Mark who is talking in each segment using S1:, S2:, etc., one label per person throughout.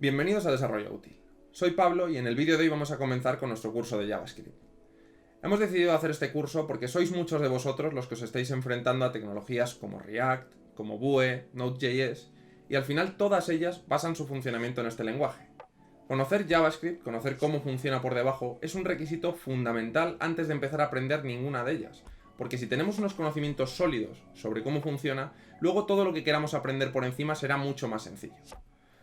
S1: Bienvenidos a Desarrollo Útil. Soy Pablo y en el vídeo de hoy vamos a comenzar con nuestro curso de JavaScript. Hemos decidido hacer este curso porque sois muchos de vosotros los que os estáis enfrentando a tecnologías como React, como Vue, Node.js, y al final todas ellas basan su funcionamiento en este lenguaje. Conocer JavaScript, conocer cómo funciona por debajo, es un requisito fundamental antes de empezar a aprender ninguna de ellas, porque si tenemos unos conocimientos sólidos sobre cómo funciona, luego todo lo que queramos aprender por encima será mucho más sencillo.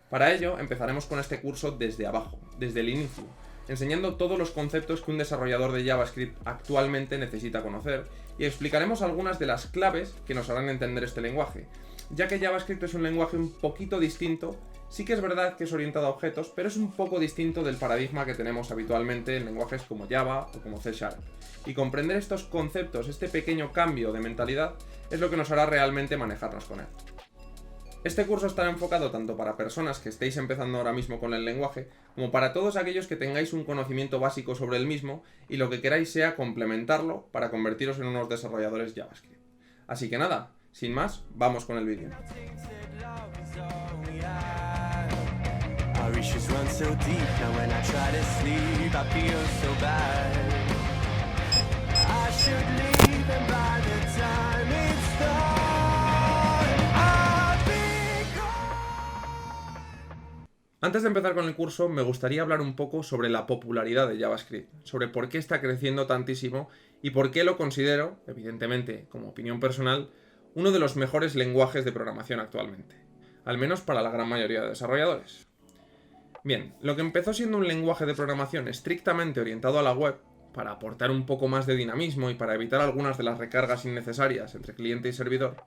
S1: Para ello, empezaremos con este curso desde abajo, desde el inicio, enseñando todos los conceptos que un desarrollador de JavaScript actualmente necesita conocer y explicaremos algunas de las claves que nos harán entender este lenguaje, ya que JavaScript es un lenguaje un poquito distinto. Sí que es verdad que es orientado a objetos, pero es un poco distinto del paradigma que tenemos habitualmente en lenguajes como Java o como C#. Y comprender estos conceptos, este pequeño cambio de mentalidad, es lo que nos hará realmente manejarnos con él. Este curso estará enfocado tanto para personas que estéis empezando ahora mismo con el lenguaje, como para todos aquellos que tengáis un conocimiento básico sobre el mismo y lo que queráis sea complementarlo para convertiros en unos desarrolladores JavaScript. Así que nada, sin más, vamos con el vídeo. Antes de empezar con el curso, me gustaría hablar un poco sobre la popularidad de JavaScript, sobre por qué está creciendo tantísimo y por qué lo considero, evidentemente, como opinión personal, uno de los mejores lenguajes de programación actualmente, al menos para la gran mayoría de desarrolladores. Bien, lo que empezó siendo un lenguaje de programación estrictamente orientado a la web, para aportar un poco más de dinamismo y para evitar algunas de las recargas innecesarias entre cliente y servidor,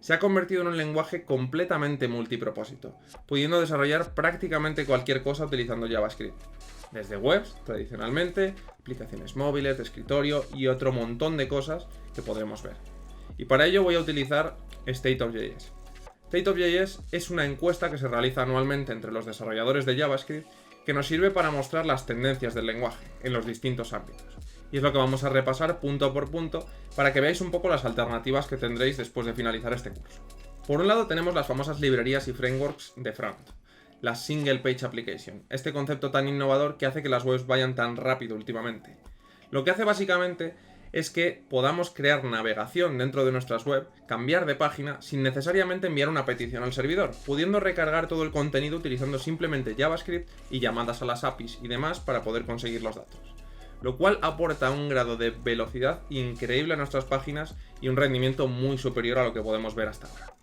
S1: se ha convertido en un lenguaje completamente multipropósito, pudiendo desarrollar prácticamente cualquier cosa utilizando JavaScript. Desde webs, tradicionalmente, aplicaciones móviles, de escritorio y otro montón de cosas que podremos ver. Y para ello voy a utilizar State of JS. State of JS es una encuesta que se realiza anualmente entre los desarrolladores de JavaScript que nos sirve para mostrar las tendencias del lenguaje en los distintos ámbitos. Y es lo que vamos a repasar punto por punto para que veáis un poco las alternativas que tendréis después de finalizar este curso. Por un lado tenemos las famosas librerías y frameworks de front, la Single Page Application, este concepto tan innovador que hace que las webs vayan tan rápido últimamente. Lo que hace básicamente es que podamos crear navegación dentro de nuestras web, cambiar de página sin necesariamente enviar una petición al servidor, pudiendo recargar todo el contenido utilizando simplemente JavaScript y llamadas a las APIs y demás para poder conseguir los datos, lo cual aporta un grado de velocidad increíble a nuestras páginas y un rendimiento muy superior a lo que podemos ver hasta ahora.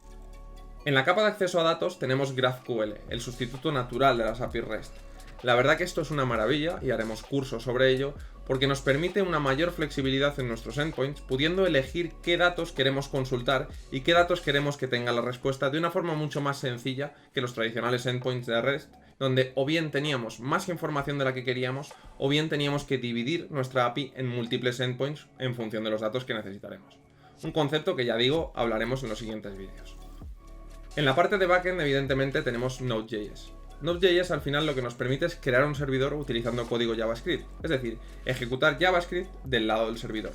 S1: En la capa de acceso a datos tenemos GraphQL, el sustituto natural de las APIs REST. La verdad que esto es una maravilla y haremos cursos sobre ello porque nos permite una mayor flexibilidad en nuestros endpoints, pudiendo elegir qué datos queremos consultar y qué datos queremos que tenga la respuesta de una forma mucho más sencilla que los tradicionales endpoints de REST, donde o bien teníamos más información de la que queríamos o bien teníamos que dividir nuestra API en múltiples endpoints en función de los datos que necesitaremos. Un concepto que ya digo, hablaremos en los siguientes vídeos. En la parte de backend, evidentemente, tenemos Node.js. Node.js al final lo que nos permite es crear un servidor utilizando código JavaScript, es decir, ejecutar JavaScript del lado del servidor,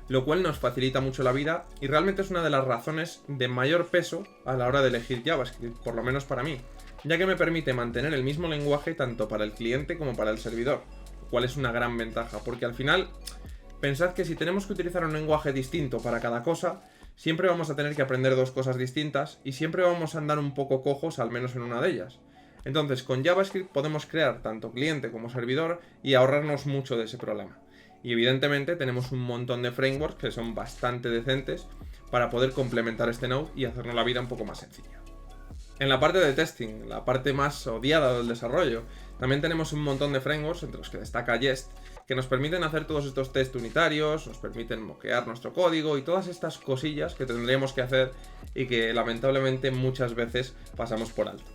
S1: lo cual nos facilita mucho la vida y realmente es una de las razones de mayor peso a la hora de elegir JavaScript, por lo menos para mí, ya que me permite mantener el mismo lenguaje tanto para el cliente como para el servidor, lo cual es una gran ventaja, porque al final, pensad que si tenemos que utilizar un lenguaje distinto para cada cosa, siempre vamos a tener que aprender dos cosas distintas y siempre vamos a andar un poco cojos, al menos en una de ellas. Entonces, con JavaScript podemos crear tanto cliente como servidor y ahorrarnos mucho de ese problema. Y evidentemente tenemos un montón de frameworks que son bastante decentes para poder complementar este Node y hacernos la vida un poco más sencilla. En la parte de testing, la parte más odiada del desarrollo, también tenemos un montón de frameworks, entre los que destaca Jest, que nos permiten hacer todos estos test unitarios, nos permiten moquear nuestro código y todas estas cosillas que tendríamos que hacer y que lamentablemente muchas veces pasamos por alto.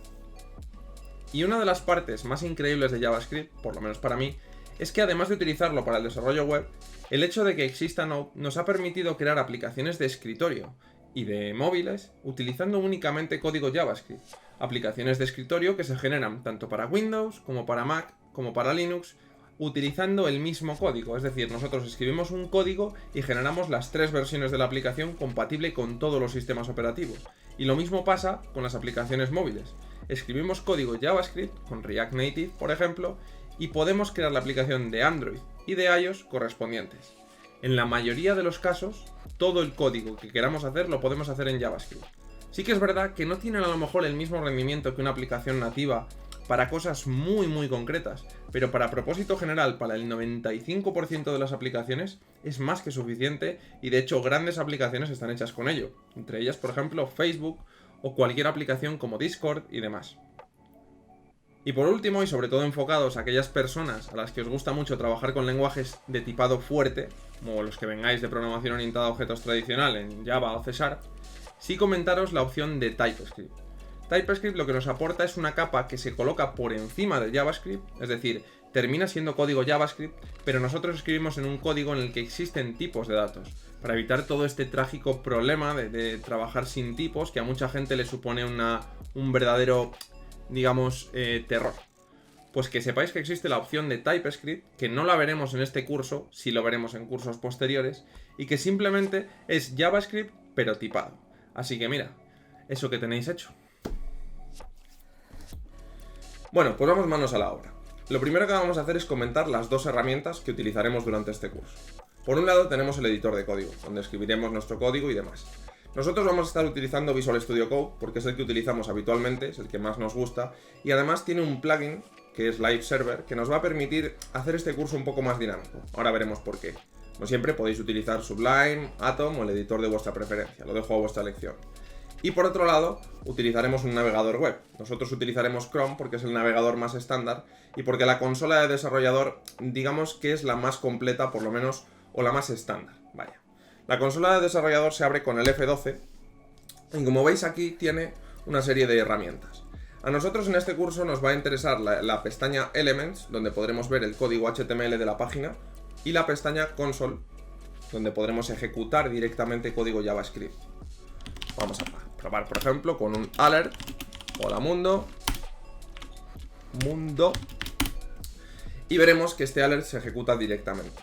S1: Y una de las partes más increíbles de JavaScript, por lo menos para mí, es que además de utilizarlo para el desarrollo web, el hecho de que exista Node nos ha permitido crear aplicaciones de escritorio y de móviles utilizando únicamente código JavaScript. Aplicaciones de escritorio que se generan tanto para Windows como para Mac como para Linux utilizando el mismo código, es decir, nosotros escribimos un código y generamos las 3 versiones de la aplicación compatible con todos los sistemas operativos. Y lo mismo pasa con las aplicaciones móviles. escribimos código JavaScript con React Native, por ejemplo, y podemos crear la aplicación de Android y de iOS correspondientes. En la mayoría de los casos, todo el código que queramos hacer lo podemos hacer en JavaScript. Sí que es verdad que no tienen a lo mejor el mismo rendimiento que una aplicación nativa para cosas muy concretas, pero para propósito general, para el 95% de las aplicaciones, es más que suficiente y de hecho grandes aplicaciones están hechas con ello, entre ellas por ejemplo Facebook o cualquier aplicación como Discord y demás. Y por último, y sobre todo enfocados a aquellas personas a las que os gusta mucho trabajar con lenguajes de tipado fuerte, como los que vengáis de programación orientada a objetos tradicional en Java o C#, sí comentaros la opción de TypeScript. TypeScript lo que nos aporta es una capa que se coloca por encima del JavaScript, es decir, termina siendo código JavaScript, pero nosotros escribimos en un código en el que existen tipos de datos, para evitar todo este trágico problema de trabajar sin tipos que a mucha gente le supone un verdadero, digamos, terror. Pues que sepáis que existe la opción de TypeScript, que no la veremos en este curso, sí lo veremos en cursos posteriores, y que simplemente es JavaScript pero tipado. Así que mira, eso que tenéis hecho. Bueno, pues vamos manos a la obra. Lo primero que vamos a hacer es comentar las dos herramientas que utilizaremos durante este curso. Por un lado tenemos el editor de código, donde escribiremos nuestro código y demás. Nosotros vamos a estar utilizando Visual Studio Code porque es el que utilizamos habitualmente, es el que más nos gusta, y además tiene un plugin que es Live Server, que nos va a permitir hacer este curso un poco más dinámico. Ahora veremos por qué. Como siempre podéis utilizar Sublime, Atom o el editor de vuestra preferencia, lo dejo a vuestra elección. Y por otro lado, utilizaremos un navegador web. Nosotros utilizaremos Chrome porque es el navegador más estándar y porque la consola de desarrollador, digamos que es la más completa, por lo menos, o la más estándar. Vaya. La consola de desarrollador se abre con el F12 y como veis aquí tiene una serie de herramientas. A nosotros en este curso nos va a interesar la pestaña Elements, donde podremos ver el código HTML de la página, y la pestaña Console, donde podremos ejecutar directamente código JavaScript. Vamos a probar, por ejemplo, con un alert. Hola mundo. Y veremos que este alert se ejecuta directamente.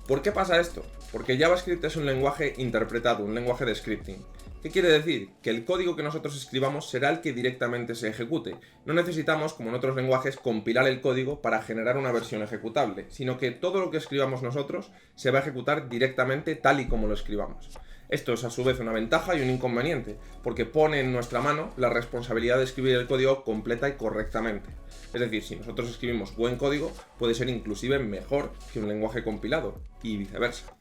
S1: ¿Por qué pasa esto? Porque JavaScript es un lenguaje interpretado, un lenguaje de scripting. ¿Qué quiere decir? Que el código que nosotros escribamos será el que directamente se ejecute. No necesitamos, como en otros lenguajes, compilar el código para generar una versión ejecutable, sino que todo lo que escribamos nosotros se va a ejecutar directamente tal y como lo escribamos. Esto es a su vez una ventaja y un inconveniente, porque pone en nuestra mano la responsabilidad de escribir el código completa y correctamente. Es decir, si nosotros escribimos buen código, puede ser inclusive mejor que un lenguaje compilado, y viceversa.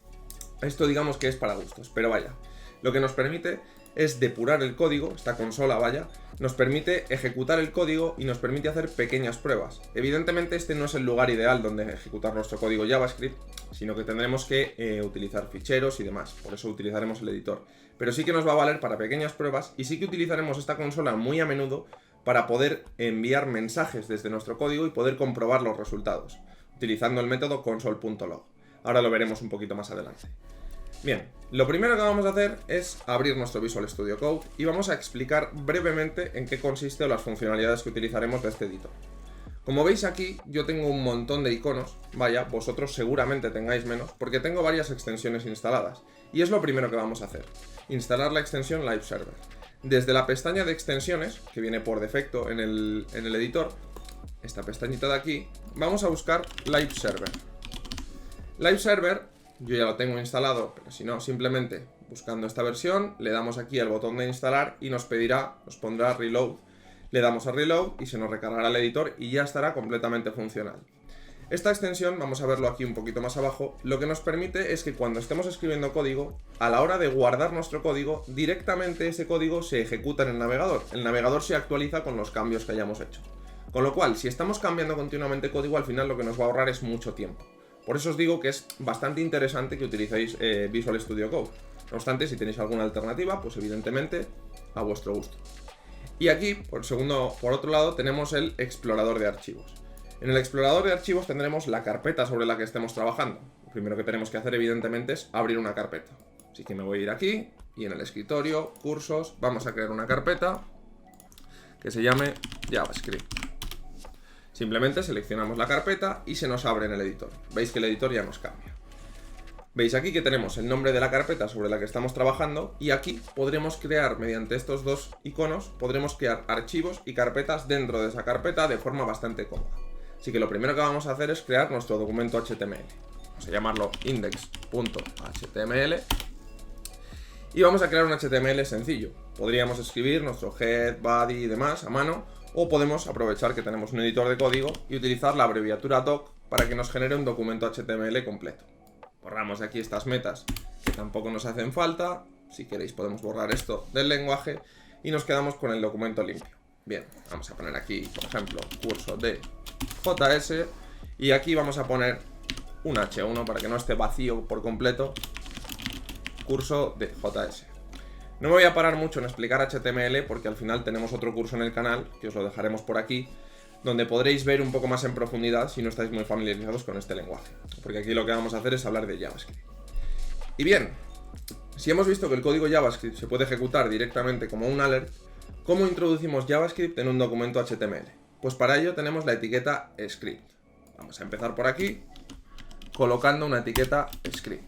S1: Esto digamos que es para gustos, pero vaya. Lo que nos permite es depurar el código, esta consola, vaya, nos permite ejecutar el código y nos permite hacer pequeñas pruebas. Evidentemente este no es el lugar ideal donde ejecutar nuestro código JavaScript, sino que tendremos que utilizar ficheros y demás, por eso utilizaremos el editor. Pero sí que nos va a valer para pequeñas pruebas y sí que utilizaremos esta consola muy a menudo para poder enviar mensajes desde nuestro código y poder comprobar los resultados, utilizando el método console.log. Ahora lo veremos un poquito más adelante. Bien, lo primero que vamos a hacer es abrir nuestro Visual Studio Code y vamos a explicar brevemente en qué consiste o las funcionalidades que utilizaremos de este editor. Como veis aquí, yo tengo un montón de iconos, vaya, vosotros seguramente tengáis menos, porque tengo varias extensiones instaladas. Y es lo primero que vamos a hacer, instalar la extensión Live Server. Desde la pestaña de extensiones, que viene por defecto en el editor, esta pestañita de aquí, vamos a buscar Live Server. Live Server, yo ya lo tengo instalado, pero si no, simplemente buscando esta versión, le damos aquí al botón de instalar y nos pondrá Reload. Le damos a Reload y se nos recargará el editor y ya estará completamente funcional. Esta extensión, vamos a verlo aquí un poquito más abajo, lo que nos permite es que cuando estemos escribiendo código, a la hora de guardar nuestro código, directamente ese código se ejecuta en el navegador. El navegador se actualiza con los cambios que hayamos hecho. Con lo cual, si estamos cambiando continuamente código, al final lo que nos va a ahorrar es mucho tiempo. Por eso os digo que es bastante interesante que utilicéis Visual Studio Code. No obstante, si tenéis alguna alternativa, pues evidentemente a vuestro gusto. Y aquí, por otro lado, tenemos el explorador de archivos. En el explorador de archivos tendremos la carpeta sobre la que estemos trabajando. Lo primero que tenemos que hacer, evidentemente, es abrir una carpeta. Así que me voy a ir aquí y en el escritorio, cursos, vamos a crear una carpeta que se llame JavaScript. Simplemente seleccionamos la carpeta y se nos abre en el editor. Veis que el editor ya nos cambia. Veis aquí que tenemos el nombre de la carpeta sobre la que estamos trabajando y aquí podremos crear, mediante estos dos iconos, podremos crear archivos y carpetas dentro de esa carpeta de forma bastante cómoda. Así que lo primero que vamos a hacer es crear nuestro documento HTML. Vamos a llamarlo index.html y vamos a crear un HTML sencillo. Podríamos escribir nuestro head, body y demás a mano, o podemos aprovechar que tenemos un editor de código y utilizar la abreviatura doc para que nos genere un documento HTML completo. Borramos aquí estas metas que tampoco nos hacen falta. Si queréis podemos borrar esto del lenguaje y nos quedamos con el documento limpio. Bien, vamos a poner aquí, por ejemplo, curso de JS y aquí vamos a poner un H1 para que no esté vacío por completo. Curso de JS. No me voy a parar mucho en explicar HTML porque al final tenemos otro curso en el canal, que os lo dejaremos por aquí, donde podréis ver un poco más en profundidad si no estáis muy familiarizados con este lenguaje. Porque aquí lo que vamos a hacer es hablar de JavaScript. Y bien, si hemos visto que el código JavaScript se puede ejecutar directamente como un alert, ¿cómo introducimos JavaScript en un documento HTML? Pues para ello tenemos la etiqueta script. Vamos a empezar por aquí, colocando una etiqueta script.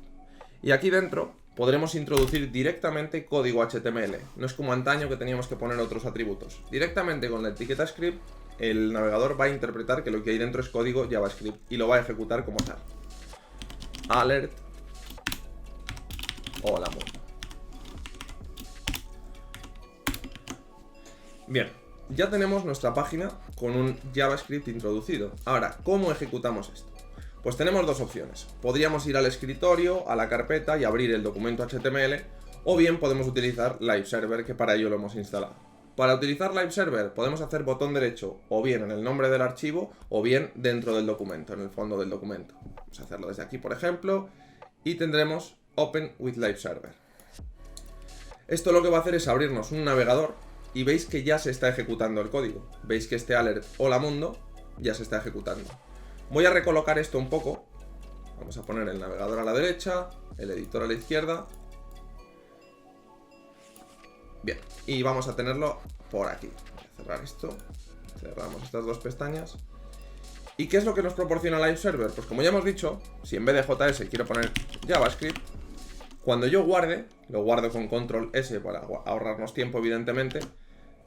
S1: Y aquí dentro podremos introducir directamente código HTML. No es como antaño que teníamos que poner otros atributos. Directamente con la etiqueta script, el navegador va a interpretar que lo que hay dentro es código JavaScript y lo va a ejecutar como tal. Alert. Hola mundo. Bien, ya tenemos nuestra página con un JavaScript introducido. Ahora, ¿cómo ejecutamos esto? Pues tenemos dos opciones. Podríamos ir al escritorio, a la carpeta y abrir el documento HTML, o bien podemos utilizar Live Server, que para ello lo hemos instalado. Para utilizar Live Server podemos hacer botón derecho o bien en el nombre del archivo o bien dentro del documento, en el fondo del documento. Vamos a hacerlo desde aquí, por ejemplo, y tendremos Open with Live Server. Esto lo que va a hacer es abrirnos un navegador y veis que ya se está ejecutando el código. Veis que este alert hola mundo ya se está ejecutando. Voy a recolocar esto un poco. Vamos a poner el navegador a la derecha, el editor a la izquierda. Bien, y vamos a tenerlo por aquí. Voy a cerrar esto. Cerramos estas dos pestañas. ¿Y qué es lo que nos proporciona Live Server? Pues como ya hemos dicho, si en vez de JS quiero poner JavaScript, cuando yo guarde, lo guardo con Control S para ahorrarnos tiempo, evidentemente,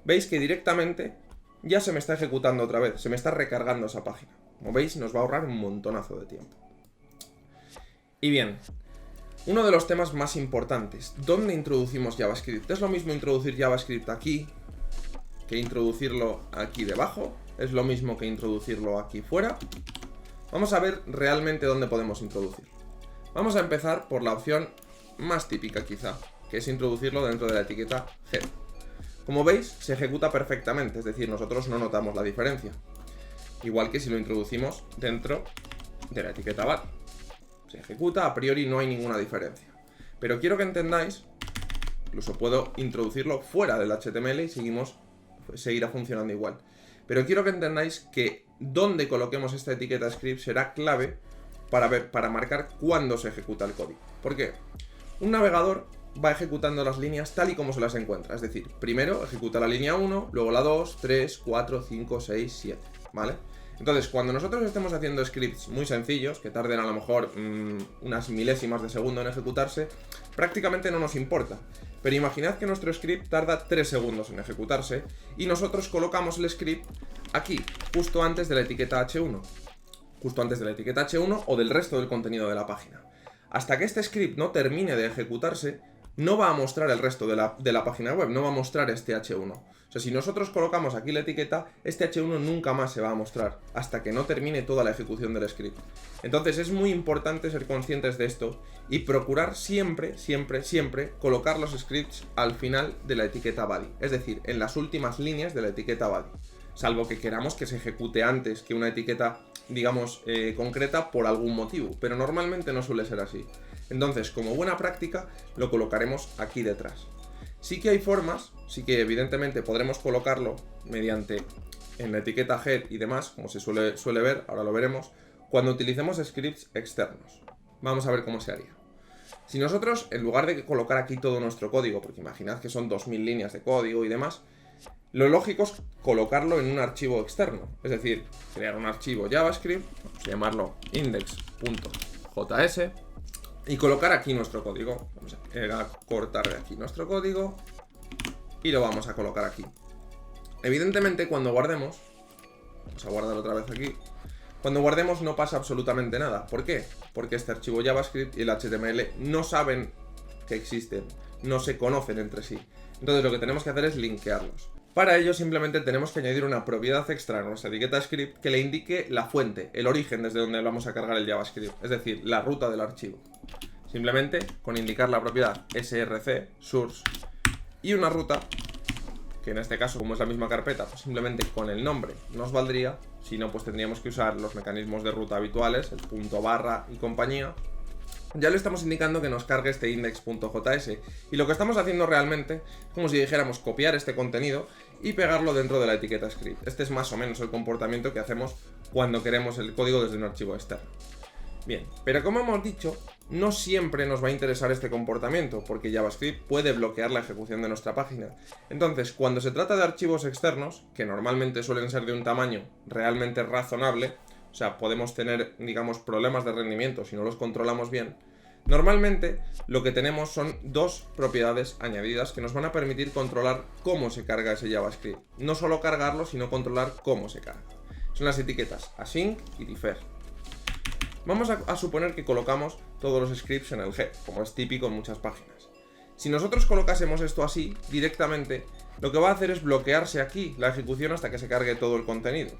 S1: veis que directamente ya se me está ejecutando otra vez, se me está recargando esa página. Como veis, nos va a ahorrar un montonazo de tiempo. Y bien, uno de los temas más importantes, ¿dónde introducimos JavaScript? ¿Es lo mismo introducir JavaScript aquí que introducirlo aquí debajo? ¿Es lo mismo que introducirlo aquí fuera? Vamos a ver realmente dónde podemos introducirlo. Vamos a empezar por la opción más típica quizá, que es introducirlo dentro de la etiqueta head. Como veis, se ejecuta perfectamente, es decir, nosotros no notamos la diferencia. Igual que si lo introducimos dentro de la etiqueta body. Se ejecuta, a priori no hay ninguna diferencia. Pero quiero que entendáis, incluso puedo introducirlo fuera del HTML y seguirá funcionando igual. Pero quiero que entendáis que donde coloquemos esta etiqueta script será clave para marcar cuándo se ejecuta el código. ¿Por qué? Un navegador va ejecutando las líneas tal y como se las encuentra. Es decir, primero ejecuta la línea 1, luego la 2, 3, 4, 5, 6, 7. ¿Vale? Entonces, cuando nosotros estemos haciendo scripts muy sencillos, que tarden a lo mejor unas milésimas de segundo en ejecutarse, prácticamente no nos importa. Pero imaginad que nuestro script tarda 3 segundos en ejecutarse y nosotros colocamos el script aquí, justo antes de la etiqueta H1. Justo antes de la etiqueta H1 o del resto del contenido de la página. Hasta que este script no termine de ejecutarse, no va a mostrar el resto de la página web, no va a mostrar este H1. O sea, si nosotros colocamos aquí la etiqueta, este H1 nunca más se va a mostrar, hasta que no termine toda la ejecución del script. Entonces es muy importante ser conscientes de esto y procurar siempre, siempre, siempre colocar los scripts al final de la etiqueta body, es decir, en las últimas líneas de la etiqueta body. Salvo que queramos que se ejecute antes que una etiqueta, digamos, concreta por algún motivo, pero normalmente no suele ser así. Entonces, como buena práctica, lo colocaremos aquí detrás. Sí que hay formas, sí que evidentemente podremos colocarlo mediante en la etiqueta head y demás, como se suele ver, ahora lo veremos, cuando utilicemos scripts externos. Vamos a ver cómo se haría. Si nosotros, en lugar de colocar aquí todo nuestro código, porque imaginad que son 2000 líneas de código y demás, lo lógico es colocarlo en un archivo externo, es decir, crear un archivo JavaScript, vamos a llamarlo index.js, y colocar aquí nuestro código. Vamos a cortar de aquí nuestro código y lo vamos a colocar aquí. Evidentemente, cuando guardemos, vamos a guardar otra vez aquí. Cuando guardemos no pasa absolutamente nada. ¿Por qué? Porque este archivo JavaScript y el HTML no saben que existen, no se conocen entre sí. Entonces lo que tenemos que hacer es linkearlos. Para ello simplemente tenemos que añadir una propiedad extra a nuestra etiqueta script que le indique la fuente, el origen desde donde vamos a cargar el JavaScript, es decir, la ruta del archivo. Simplemente con indicar la propiedad src, source, y una ruta, que en este caso, como es la misma carpeta, pues simplemente con el nombre nos valdría. Si no, pues tendríamos que usar los mecanismos de ruta habituales, el punto barra y compañía. Ya le estamos indicando que nos cargue este index.js, y lo que estamos haciendo realmente es como si dijéramos copiar este contenido y pegarlo dentro de la etiqueta script. Este es más o menos el comportamiento que hacemos cuando queremos el código desde un archivo externo. Bien, pero como hemos dicho, no siempre nos va a interesar este comportamiento, porque JavaScript puede bloquear la ejecución de nuestra página. Entonces, cuando se trata de archivos externos, que normalmente suelen ser de un tamaño realmente razonable, o sea, podemos tener, digamos, problemas de rendimiento si no los controlamos bien, normalmente lo que tenemos son dos propiedades añadidas que nos van a permitir controlar cómo se carga ese JavaScript. No solo cargarlo, sino controlar cómo se carga. Son las etiquetas async y defer. Vamos a suponer que colocamos todos los scripts en el head, como es típico en muchas páginas. Si nosotros colocásemos esto así, directamente, lo que va a hacer es bloquearse aquí la ejecución hasta que se cargue todo el contenido.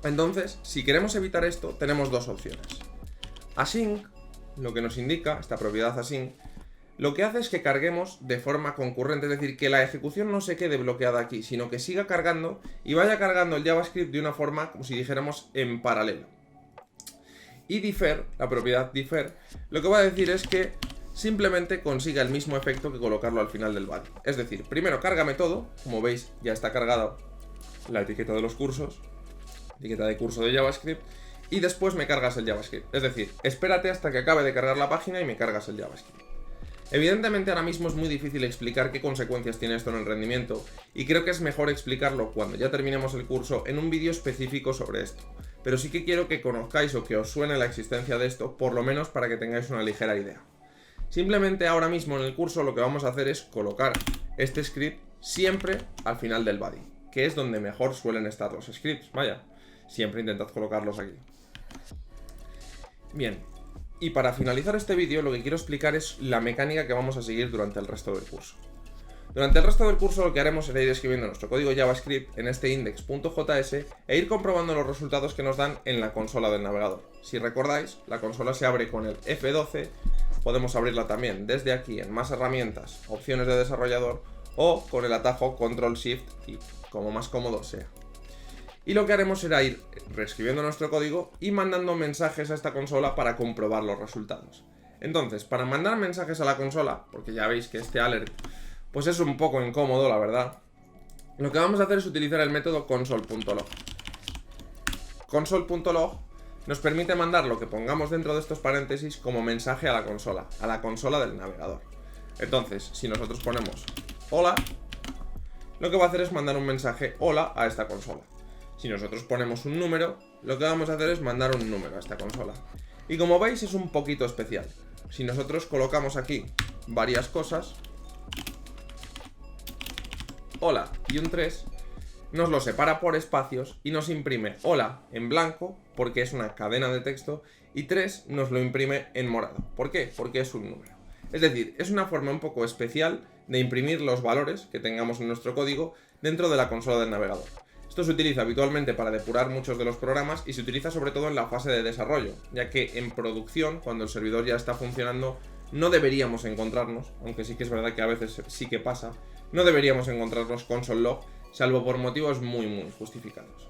S1: Entonces, si queremos evitar esto, tenemos dos opciones. Async, lo que nos indica, esta propiedad async, lo que hace es que carguemos de forma concurrente, es decir, que la ejecución no se quede bloqueada aquí, sino que siga cargando y vaya cargando el JavaScript de una forma, como si dijéramos, en paralelo. Y defer, la propiedad defer, lo que va a decir es que simplemente consiga el mismo efecto que colocarlo al final del body. Es decir, primero cárgame todo, como veis ya está cargada la etiqueta de los cursos, etiqueta de curso de JavaScript, y después me cargas el JavaScript. Es decir, espérate hasta que acabe de cargar la página y me cargas el JavaScript. Evidentemente ahora mismo es muy difícil explicar qué consecuencias tiene esto en el rendimiento, y creo que es mejor explicarlo cuando ya terminemos el curso en un vídeo específico sobre esto. Pero sí que quiero que conozcáis o que os suene la existencia de esto, por lo menos para que tengáis una ligera idea. Simplemente ahora mismo en el curso lo que vamos a hacer es colocar este script siempre al final del body, que es donde mejor suelen estar los scripts, vaya, siempre intentad colocarlos aquí. Bien, y para finalizar este vídeo lo que quiero explicar es la mecánica que vamos a seguir durante el resto del curso. Durante el resto del curso lo que haremos será ir escribiendo nuestro código JavaScript en este index.js e ir comprobando los resultados que nos dan en la consola del navegador. Si recordáis, la consola se abre con el F12, podemos abrirla también desde aquí en más herramientas, opciones de desarrollador, o con el atajo Ctrl+Shift+I, como más cómodo sea. Y lo que haremos será ir reescribiendo nuestro código y mandando mensajes a esta consola para comprobar los resultados. Entonces, para mandar mensajes a la consola, porque ya veis que este alert pues es un poco incómodo, la verdad, lo que vamos a hacer es utilizar el método console.log. Console.log nos permite mandar lo que pongamos dentro de estos paréntesis como mensaje a la consola del navegador. Entonces, si nosotros ponemos hola, lo que va a hacer es mandar un mensaje hola a esta consola. Si nosotros ponemos un número, lo que vamos a hacer es mandar un número a esta consola. Y como veis es un poquito especial. Si nosotros colocamos aquí varias cosas, hola y un 3, nos lo separa por espacios y nos imprime hola en blanco, porque es una cadena de texto, y 3 nos lo imprime en morado. ¿Por qué? Porque es un número. Es decir, es una forma un poco especial de imprimir los valores que tengamos en nuestro código dentro de la consola del navegador. Esto se utiliza habitualmente para depurar muchos de los programas y se utiliza sobre todo en la fase de desarrollo, ya que en producción, cuando el servidor ya está funcionando, no deberíamos encontrarnos, aunque sí que es verdad que a veces sí que pasa, no deberíamos encontrarnos console.log, salvo por motivos muy justificados.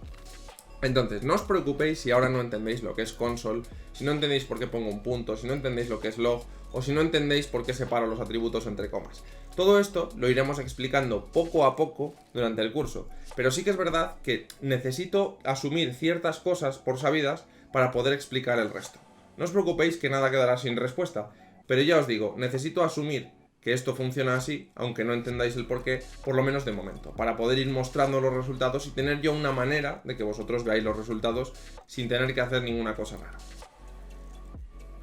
S1: Entonces, no os preocupéis si ahora no entendéis lo que es console, si no entendéis por qué pongo un punto, si no entendéis lo que es log, o si no entendéis por qué separo los atributos entre comas. Todo esto lo iremos explicando poco a poco durante el curso, pero sí que es verdad que necesito asumir ciertas cosas por sabidas para poder explicar el resto. No os preocupéis que nada quedará sin respuesta, pero ya os digo, necesito asumir que esto funciona así, aunque no entendáis el porqué, por lo menos de momento, para poder ir mostrando los resultados y tener yo una manera de que vosotros veáis los resultados sin tener que hacer ninguna cosa rara.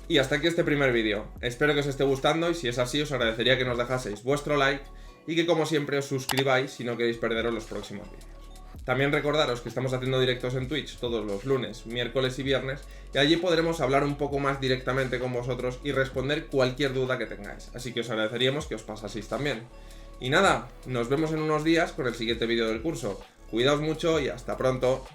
S1: Y hasta aquí este primer vídeo. Espero que os esté gustando y si es así os agradecería que nos dejaseis vuestro like y que como siempre os suscribáis si no queréis perderos los próximos vídeos. También recordaros que estamos haciendo directos en Twitch todos los lunes, miércoles y viernes y allí podremos hablar un poco más directamente con vosotros y responder cualquier duda que tengáis. Así que os agradeceríamos que os pasaseis también. Y nada, nos vemos en unos días con el siguiente vídeo del curso. Cuidaos mucho y hasta pronto.